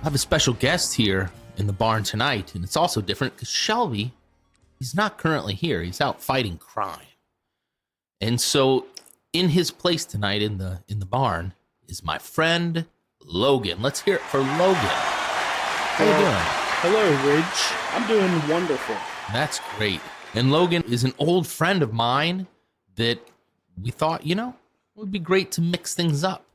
have a special guest here in the barn tonight, and it's also different because Shelby, he's not currently here. He's out fighting crime. And so in his place tonight in the barn is my friend Logan. Let's hear it for Logan. How you doing? Hello, Ridge. I'm doing wonderful. That's great. And Logan is an old friend of mine that we thought, it would be great to mix things up,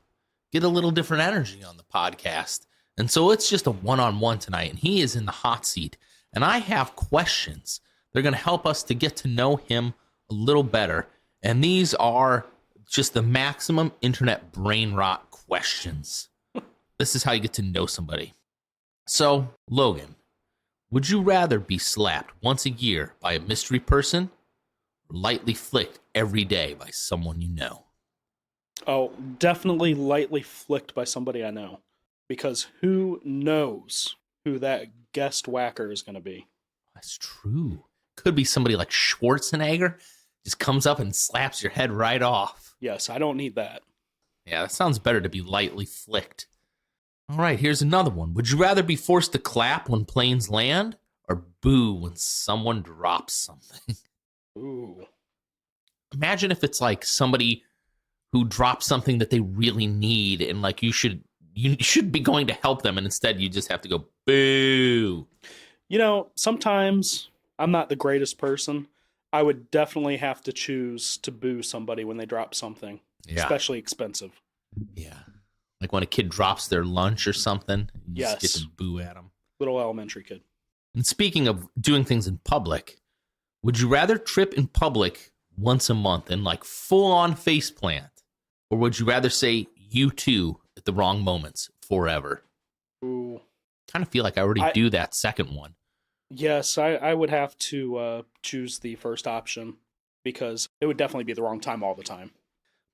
get a little different energy on the podcast. And so it's just a one-on-one tonight, and he is in the hot seat. And I have questions. They're going to help us to get to know him a little better. And these are just the maximum internet brain rot questions. This is how you get to know somebody. So, Logan, would you rather be slapped once a year by a mystery person or lightly flicked every day by someone you know? Oh, definitely lightly flicked by somebody I know. Because who knows who that guest whacker is going to be? That's true. Could be somebody like Schwarzenegger. Just comes up and slaps your head right off. Yes, I don't need that. Yeah, that sounds better to be lightly flicked. All right, here's another one. Would you rather be forced to clap when planes land or boo when someone drops something? Ooh. Imagine if it's like somebody who drops something that they really need and like you should be going to help them, and instead you just have to go boo. Sometimes I'm not the greatest person. I would definitely have to choose to boo somebody when they drop something, especially expensive. Yeah. Like when a kid drops their lunch or something, you just get Yes. to boo at them. Little elementary kid. And speaking of doing things in public, would you rather trip in public once a month and like full-on faceplant? Or would you rather say you too at the wrong moments forever? Ooh. Kind of feel like I already do that second one. Yes, I would have to choose the first option because it would definitely be the wrong time all the time.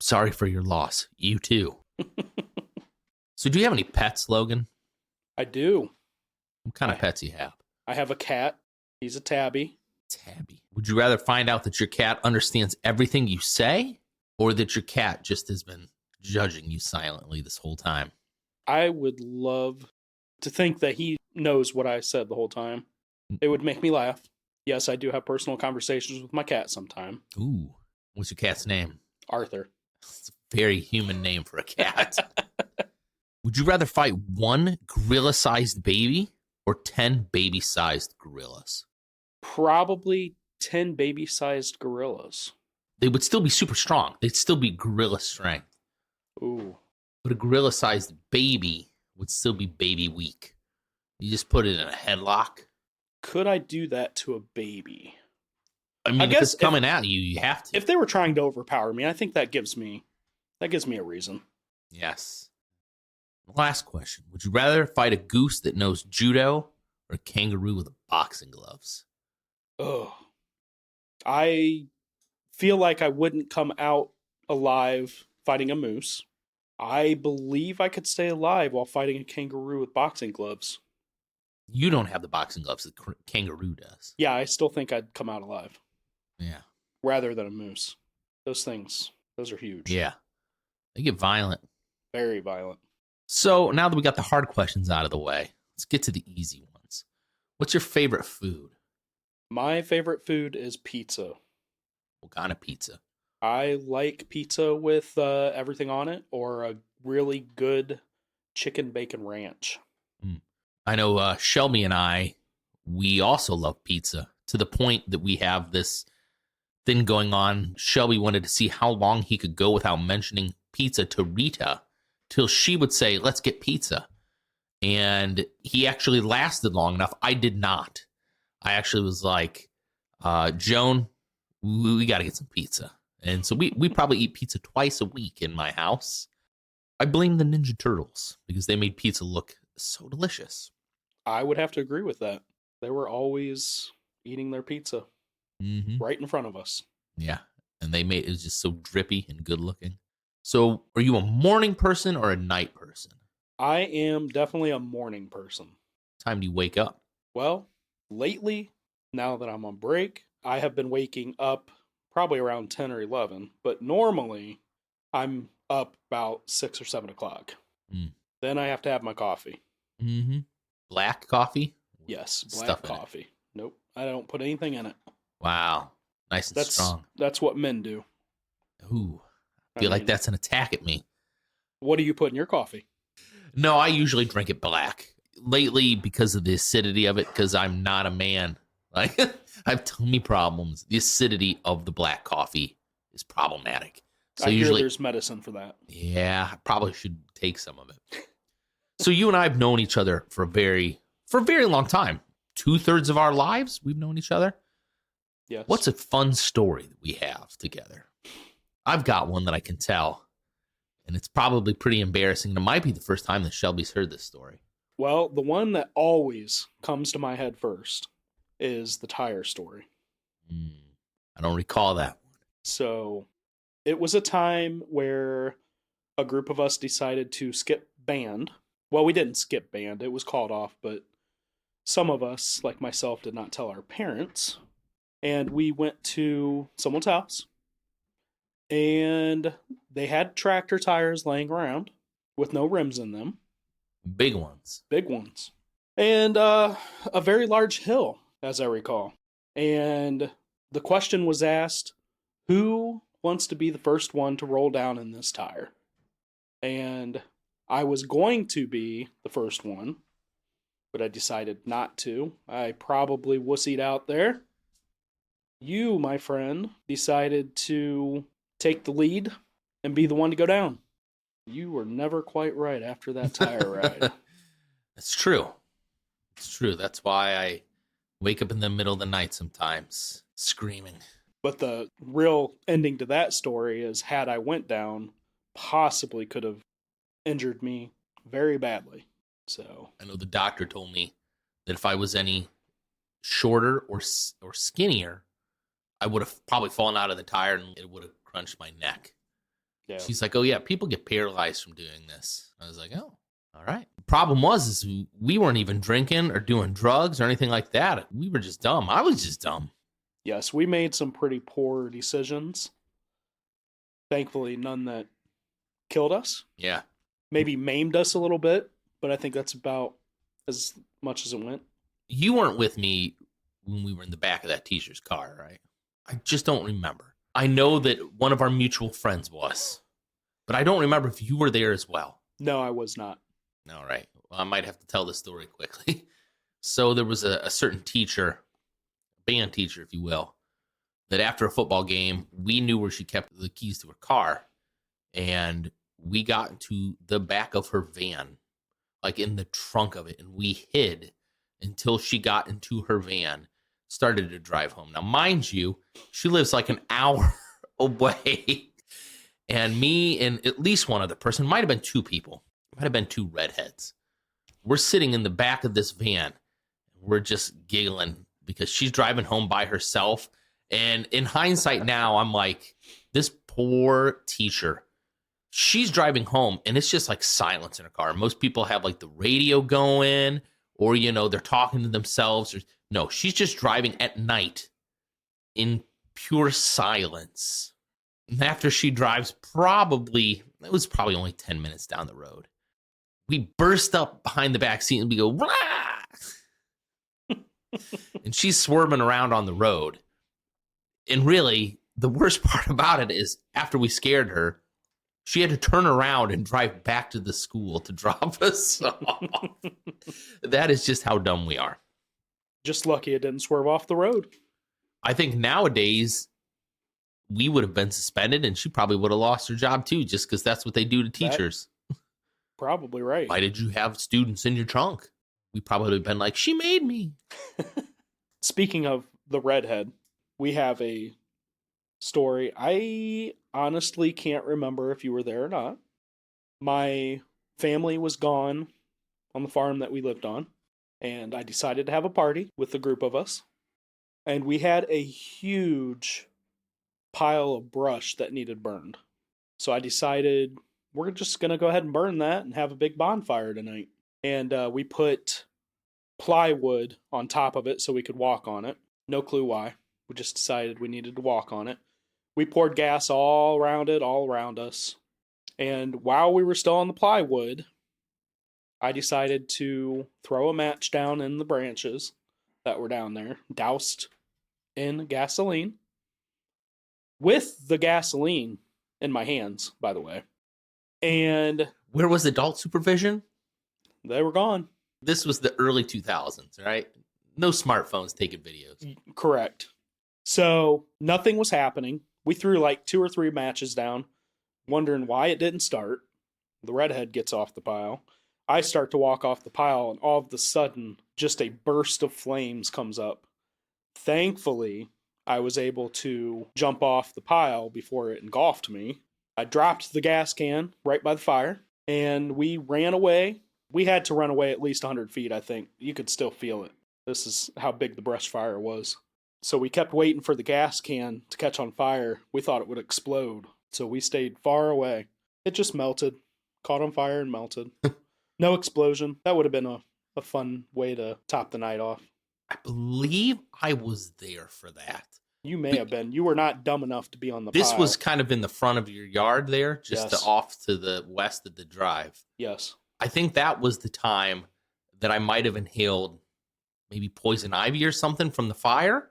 Sorry for your loss. You too. So do you have any pets, Logan? I do. What kind of pets do you have? I have a cat. He's a tabby. Tabby. Would you rather find out that your cat understands everything you say or that your cat just has been judging you silently this whole time? I would love to think that he knows what I said the whole time. It would make me laugh. Yes, I do have personal conversations with my cat sometime. Ooh. What's your cat's name? Arthur. It's a very human name for a cat. Would you rather fight one gorilla-sized baby or 10 baby-sized gorillas? Probably 10 baby-sized gorillas. They would still be super strong. They'd still be gorilla strength. Ooh. But a gorilla-sized baby would still be baby weak. You just put it in a headlock. Could I do that to a baby? I mean, if it's coming at you, you have to. If they were trying to overpower me, I think that gives me a reason. Yes. Last question. Would you rather fight a goose that knows judo or a kangaroo with boxing gloves? Ugh. I feel like I wouldn't come out alive fighting a moose. I believe I could stay alive while fighting a kangaroo with boxing gloves. You don't have the boxing gloves the kangaroo does. Yeah, I still think I'd come out alive. Yeah. Rather than a moose. Those are huge. Yeah. They get violent. Very violent. So now that we got the hard questions out of the way, let's get to the easy ones. What's your favorite food? My favorite food is pizza. What kind of pizza? I like pizza with everything on it or a really good chicken bacon ranch. I know Shelby and we also love pizza to the point that we have this thing going on. Shelby wanted to see how long he could go without mentioning pizza to Rita till she would say, let's get pizza. And he actually lasted long enough. I did not. I actually was like, Joan, we got to get some pizza. And so we probably eat pizza twice a week in my house. I blame the Ninja Turtles because they made pizza look so delicious. I would have to agree with that. They were always eating their pizza right in front of us. Yeah. And it was just so drippy and good looking. So are you a morning person or a night person? I am definitely a morning person. What time do you wake up? Well, lately, now that I'm on break, I have been waking up probably around 10 or 11. But normally, I'm up about 6 or 7 o'clock. Then I have to have my coffee. Black coffee? Yes, black Stuff in it. coffee. Nope, I don't put anything in it. Wow. Nice and strong. That's what men do. Ooh. I Feel like mean, that's an attack at me. what do you put in your coffee? No, I usually drink it black. Lately, because of the acidity of it, because I'm not a man. Like, I have tummy problems. The acidity of the black coffee is problematic. So I hear usually, there's medicine for that. yeah, I probably should take some of it. So you and I have known each other for a very long time. 2/3 of our lives, we've known each other. Yes. What's a fun story that we have together? I've got one that I can tell, and it's probably pretty embarrassing. It might be the first time that Shelby's heard this story. Well, the one that always comes to my head first is the tire story. I don't recall that one. So it was a time where a group of us decided to skip band. Well, we didn't skip band, it was called off, but some of us, like myself, did not tell our parents. And we went to someone's house, and they had tractor tires laying around with no rims in them. Big ones. Big ones. And a very large hill, as I recall. And the question was asked, who wants to be the first one to roll down in this tire? And I was going to be the first one, but I decided not to. I probably wussied out there. You, my friend, decided to take the lead and be the one to go down. You were never quite right after that tire ride. It's true. It's true. That's why I wake up in the middle of the night sometimes screaming. But the real ending to that story is, had I went down, possibly could have injured me very badly. So I know the doctor told me that if I was any shorter or skinnier, I would have probably fallen out of the tire and it would have crunched my neck. yeah, She's like, oh, yeah, people get paralyzed from doing this. I was like, oh, all right. The problem is we weren't even drinking or doing drugs or anything like that. We were just dumb. I was just dumb. yes, we made some pretty poor decisions. Thankfully, none that killed us. Yeah. Maybe maimed us a little bit, but I think that's about as much as it went. You weren't with me when we were in the back of that teacher's car, right? I just don't remember. I know that one of our mutual friends was, but I don't remember if you were there as well. No, I was not. All right. Well, I might have to tell this story quickly. So there was a certain teacher, band teacher, if you will, that after a football game, we knew where she kept the keys to her car. And we got into the back of her van, like in the trunk of it, and we hid until she got into her van, started to drive home. Now, mind you, she lives like an hour away. And me and at least one other person, might have been two people, might have been two redheads. We're sitting in the back of this van. We're just giggling because she's driving home by herself. And in hindsight now, I'm like, this poor teacher, she's driving home and it's just like silence in her car. Most people have like the radio going or, you know, they're talking to themselves. No, she's just driving at night in pure silence. And after she drives it was probably only 10 minutes down the road, we burst up behind the back seat and we go, rah! And she's swerving around on the road. And really, the worst part about it is after we scared her, she had to turn around and drive back to the school to drop us off. That is just how dumb we are. Just lucky it didn't swerve off the road. I think nowadays we would have been suspended and she probably would have lost her job too, just because that's what they do to teachers. Probably right. Why did you have students in your trunk? We probably would have been like, she made me. Speaking of the redhead, we have a story. I honestly can't remember if you were there or not. My family was gone on the farm that we lived on, and I decided to have a party with a group of us. And we had a huge pile of brush that needed burned. So I decided we're just going to go ahead and burn that and have a big bonfire tonight. And we put plywood on top of it so we could walk on it. No clue why. We just decided we needed to walk on it. We poured gas all around it, all around us. And while we were still on the plywood, I decided to throw a match down in the branches that were down there, doused in gasoline, with the gasoline in my hands, by the way. And Where was adult supervision? they were gone. This was the early 2000s, right? No smartphones taking videos. Correct. So nothing was happening. We threw like 2 or 3 matches down, wondering why it didn't start. The redhead gets off the pile. I start to walk off the pile, and all of a sudden, just a burst of flames comes up. Thankfully, I was able to jump off the pile before it engulfed me. I dropped the gas can right by the fire, and we ran away. We had to run away at least 100 feet, I think. You could still feel it. This is how big the brush fire was. So we kept waiting for the gas can to catch on fire. We thought it would explode, so we stayed far away. It just melted, caught on fire and melted. No explosion. That would have been a fun way to top the night off. I believe I was there for that. You may have been. You were not dumb enough to be on the This pile. was kind of in the front of your yard there, just Yes. off to the west of the drive. Yes. I think that was the time that I might have inhaled maybe poison ivy or something from the fire,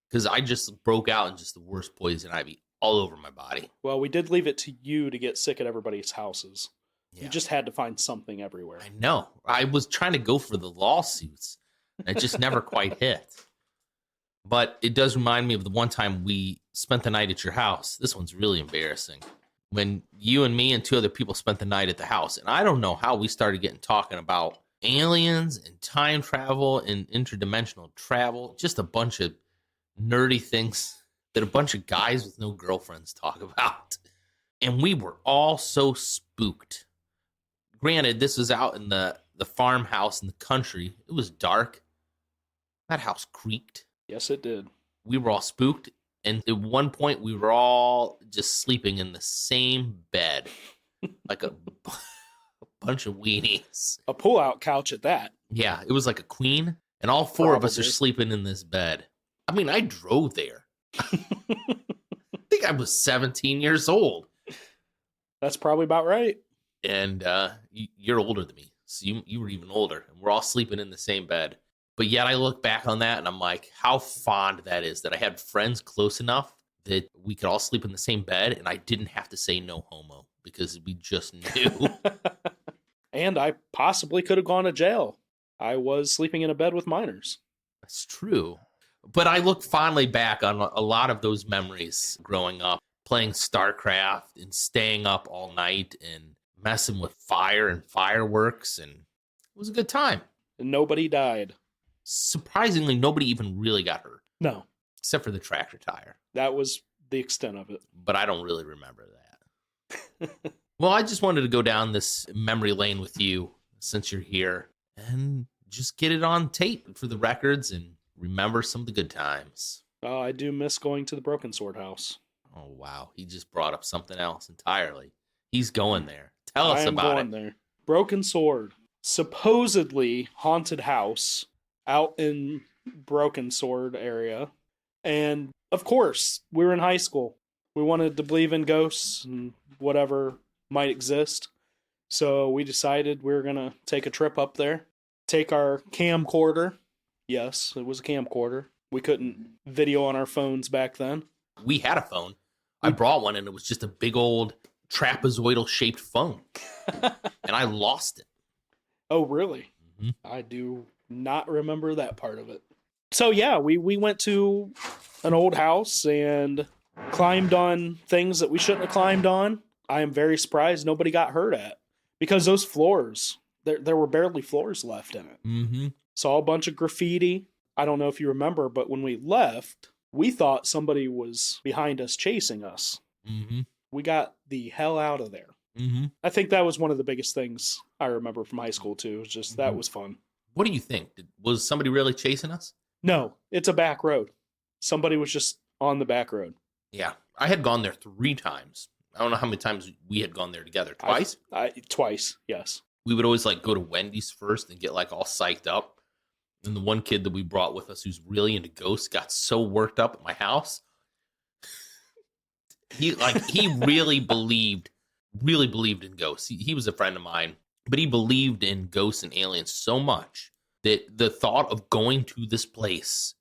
because I just broke out in just the worst poison ivy all over my body. Well, we did leave it to you to get sick at everybody's houses. Yeah. You just had to find something everywhere. I know. I was trying to go for the lawsuits. It just never quite hit. But it does remind me of the one time we spent the night at your house. This one's really embarrassing. When you and me and 2 other people spent the night at the house. And I don't know how we started getting talking about aliens and time travel and interdimensional travel. Just a bunch of nerdy things that a bunch of guys with no girlfriends talk about. And we were all so spooked. Granted, this was out in the farmhouse in the country. It was dark. That house creaked. Yes, it did. We were all spooked. And at one point, we were all just sleeping in the same bed. Like a bunch of weenies. A pull-out couch at that. Yeah, it was like a queen. And all 4 of us are Probably. sleeping in this bed. I mean, I drove there. I think I was 17 years old. That's probably about right. And you're older than me, so you were even older, and we're all sleeping in the same bed. But yet I look back on that, and I'm like, how fond that is that I had friends close enough that we could all sleep in the same bed, and I didn't have to say no homo, because we just knew. And I possibly could have gone to jail. I was sleeping in a bed with minors. That's true. But I look fondly back on a lot of those memories growing up, playing StarCraft and staying up all night and messing with fire and fireworks, and it was a good time. And nobody died. Surprisingly, nobody even really got hurt, No, except for the tractor tire. that was the extent of it. But I don't really remember that. Well, I just wanted to go down this memory lane with you since you're here and just get it on tape for the records and remember some of the good times. Oh, I do miss going to the Broken Sword house. Oh, wow. He just brought up something else entirely. He's going there. Tell us I am about going it. there. Broken Sword, supposedly haunted house out in Broken Sword area. And of course, we were in high school. We wanted to believe in ghosts and whatever might exist. So we decided we were going to take a trip up there, take our camcorder. Yes, it was a camcorder. We couldn't video on our phones back then. We had a phone. I brought one, and it was just a big old trapezoidal-shaped phone. And I lost it. Oh, really? Mm-hmm. I do not remember that part of it. So yeah, we went to an old house and climbed on things that we shouldn't have climbed on. I am very surprised nobody got hurt at, because those floors, there were barely floors left in it. Mm-hmm. Saw a bunch of graffiti. I don't know if you remember, but when we left, we thought somebody was behind us chasing us. Mm-hmm. We got the hell out of there. Mm-hmm. I think that was one of the biggest things I remember from high school too. It was just that was fun. What do you think? Was somebody really chasing us? No, it's a back road. Somebody was just on the back road. Yeah. I had gone there 3 times. I don't know how many times we had gone there together. Twice? Twice, yes. We would always like go to Wendy's first and get like all psyched up. And the one kid that we brought with us who's really into ghosts got so worked up at my house. He really believed in ghosts. He was a friend of mine. But he believed in ghosts and aliens so much that the thought of going to this place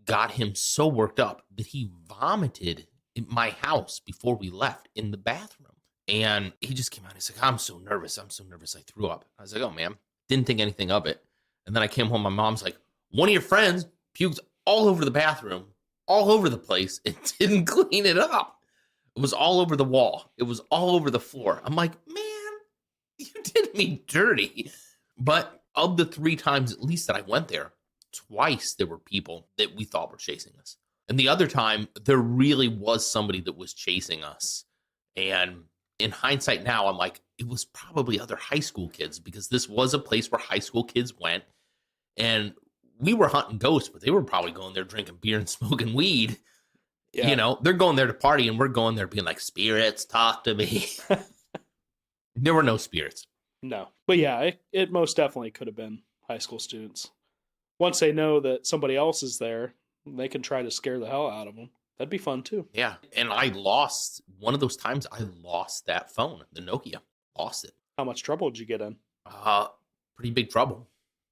got him so worked up that he vomited in my house before we left in the bathroom. And he just came out. He's like, I'm so nervous. I threw up. I was like, oh, man. Didn't think anything of it. And then I came home. My mom's like, one of your friends puked all over the bathroom, all over the place, and didn't clean it up. It was all over the wall. It was all over the floor. I'm like, man, you did me dirty. But of the 3 times at least that I went there, twice there were people that we thought were chasing us. And the other time, there really was somebody that was chasing us. And in hindsight now, I'm like, it was probably other high school kids, because this was a place where high school kids went. And we were hunting ghosts, but they were probably going there drinking beer and smoking weed. Yeah. You know, they're going there to party, and we're going there being like, spirits, talk to me. There were no spirits. No. But yeah, it most definitely could have been high school students. Once they know that somebody else is there, they can try to scare the hell out of them. That'd be fun too. Yeah. And I lost, one of those times I lost that phone, the Nokia. Lost it. How much trouble did you get in? Pretty big trouble.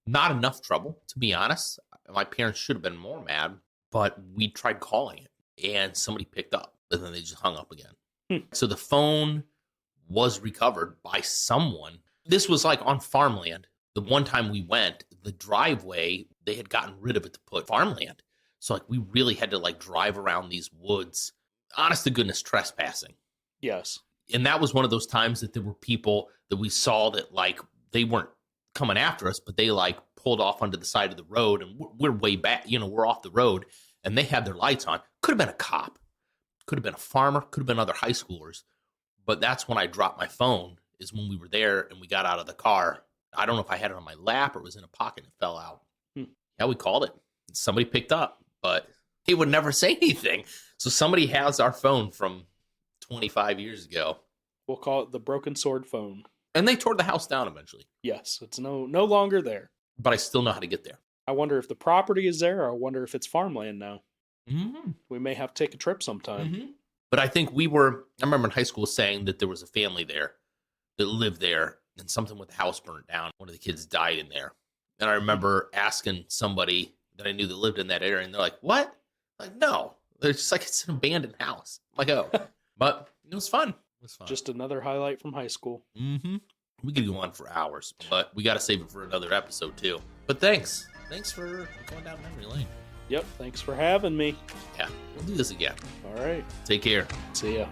Not enough trouble, to be honest. My parents should have been more mad, but we tried calling it and somebody picked up, and then they just hung up again. So the phone was recovered by someone. This was like on farmland. The one time we went, the driveway, they had gotten rid of it to put farmland. So like we really had to like drive around these woods. Honest to goodness, trespassing. Yes. And that was one of those times that there were people that we saw that like they weren't coming after us, but they like pulled off onto the side of the road, and we're way back, you know, we're off the road, and they had their lights on. Could have been a cop, could have been a farmer, could have been other high schoolers. But that's when I dropped my phone, is when we were there and we got out of the car. I don't know if I had it on my lap or it was in a pocket and it fell out. Yeah, we called it. Somebody picked up, but he would never say anything. So somebody has our phone from 25 years ago. We'll call it the broken sword phone. And they tore the house down eventually. Yes, it's no longer there. But I still know how to get there. I wonder if the property is there, or I wonder if it's farmland now. Mm-hmm. We may have to take a trip sometime. Mm-hmm. But I think I remember in high school saying that there was a family there that lived there, and something with the house burned down. One of the kids died in there. And I remember asking somebody that I knew that lived in that area, and they're like, what? I'm like, no. They're just like, it's an abandoned house. I'm like, oh. But it was fun. It was fun. Just another highlight from high school. Mm-hmm. We could go on for hours, but we got to save it for another episode too. But thanks for going down memory lane. Yep, thanks for having me. Yeah, we'll do this again. All right. Take care. See ya.